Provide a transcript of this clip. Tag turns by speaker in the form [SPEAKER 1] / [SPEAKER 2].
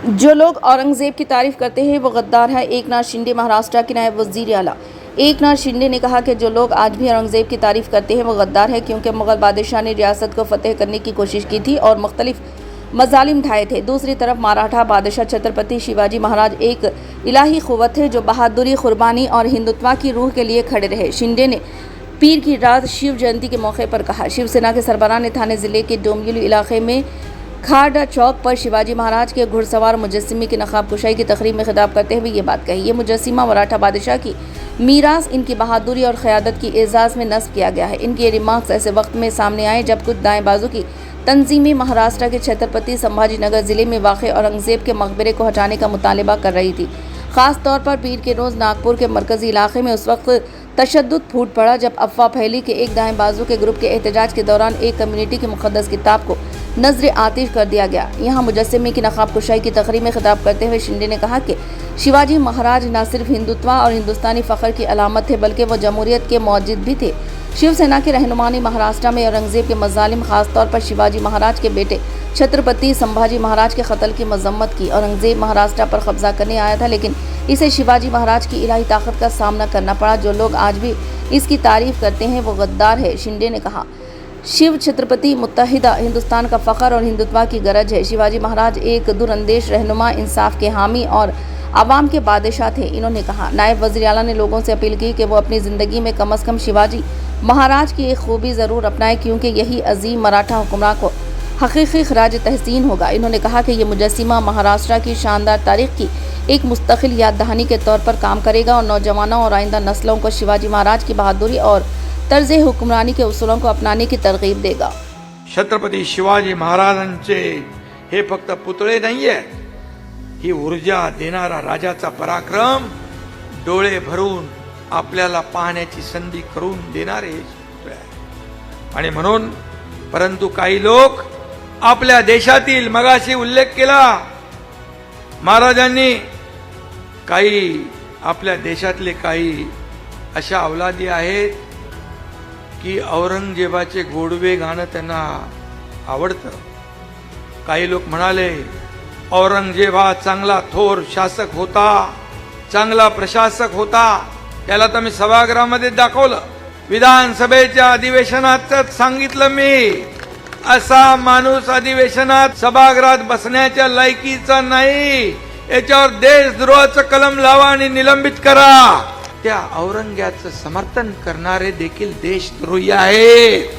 [SPEAKER 1] जो लोग औरंगजेब की तारीफ करते हैं वो गद्दार है। एकनाथ शिंदे महाराष्ट्र के नायब वजीर आला एकनाथ शिंदे ने कहा कि जो लोग आज भी औरंगजेब की तारीफ करते हैं वो गद्दार है, क्योंकि मुगल बादशाह ने रियासत को फतेह करने की कोशिश की थी और मुख्तलिफ मजालिम ढाए थे। दूसरी तरफ मराठा बादशाह छत्रपति शिवाजी महाराज एक इलाही क़ुव्वत है जो बहादुरी, कुर्बानी और हिंदुत्व की रूह के लिए खड़े रहे। शिंदे ने पीर की रात शिव जयंती के मौके पर कहा। शिवसेना के सरबराह ने थाने जिले के डोंबिवली इलाके में खाड़ा चौक पर शिवाजी महाराज के घुड़सवार मुजस्सिमे की नकाब कुशाई की तकरीब में खिताब करते हुए ये बात कही। ये मुजस्सिमा मराठा बादशाह की मीरास इनकी बहादुरी और क़यादत की एजाज़ में नस्ब किया गया है। इनके ये रिमार्क्स ऐसे वक्त में सामने आए जब कुछ दाएं बाजू की तंजीमें महाराष्ट्र के छत्रपति संभाजी नगर जिले में वाक़ औरंगजेब के मकबरे को हटाने का मुतालबा कर रही थी। ख़ास तौर पर पीर के रोज़ नागपुर के मरकज़ी इलाके में उस वक्त तशद्दुद फूट पड़ा जब अफवाह फैली कि एक दाएं बाजू के ग्रुप के एहतजाज के दौरान एक कम्युनिटी की मुक़द्दस किताब को नजर आतिश कर दिया गया। यहाँ मुजस्सिमे की नकाब कुशाई की तकरीब में खिताब करते हुए शिंदे ने कहा कि शिवाजी महाराज न सिर्फ हिंदुत्व और हिंदुस्तानी फ़ख्र की अलामत थे बल्कि वो जमहूरियत के मौजिद भी थे। शिवसेना की रहनुमा ने महाराष्ट्र में औरंगजेब के मजालिम, खासतौर पर शिवाजी महाराज के बेटे छत्रपति संभाजी महाराज के कत्ल की मजम्मत की। औरंगजेब महाराष्ट्र पर कब्जा करने आया था, लेकिन इसे शिवाजी महाराज की इलाही ताकत का सामना करना पड़ा। जो लोग आज भी इसकी तारीफ करते हैं वो गद्दार है। शिंदे ने कहा, शिव छत्रपति मुत्तहिदा हिंदुस्तान का फ़ख्र और हिंदुत्व की गरज है। शिवाजी महाराज एक दूरअंदेश रहनुमा, इंसाफ के हामी और आवाम के बादशाह थे। इन्होंने कहा। नायब वज़ीर आला ने लोगों से अपील की कि वो अपनी ज़िंदगी में कम से कम शिवाजी महाराज की एक खूबी ज़रूर अपनाएं, क्योंकि यही अजीम मराठा हुक्मरान को हकीकी खराज तहसीन होगा। इन्होंने कहा कि ये मुजस्सिमा महाराष्ट्र की शानदार तारीख की एक मुस्तकिल याद दहानी के तौर पर काम करेगा और नौजवानों और आइंदा नस्लों को शिवाजी महाराज की बहादुरी और तर्ज हुक्मरानी के उसूलों को अपनाने की तरगीब देगा।
[SPEAKER 2] छत्रपती शिवाजी महाराजांचे हे फक्त पुतळे नाहीये, ही ऊर्जा देणारा राजाचा पराक्रम डोळे भरून आपल्याला पाहण्याची संधी करून देणारे पुतळे आहे। आणि म्हणून परंतु काही लोक आपल्या देशातील, मगाशी उल्लेख केला महाराजांनी, काही आपल्या देशातले काही अशा अवलादी आहेत की औरंगजेबाचे गोडवे गाणं त्यांना आवडतं। काही लोक म्हणाले औरंगजेब हा चांगला थोर शासक होता, चांगला प्रशासक होता। त्याला तर मी सभागृहामध्ये दाखवलं, विधानसभेच्या अधिवेशनात सांगितलं मी, असा माणूस अधिवेशनात सभागृहात बसण्याच्या लायकीचा नाही, याच्यावर देशद्रोहाचं कलम लावा आणि निलंबित करा। त्या औरंगजेबाचं समर्थन करणारे देखील देशद्रोही आहेत।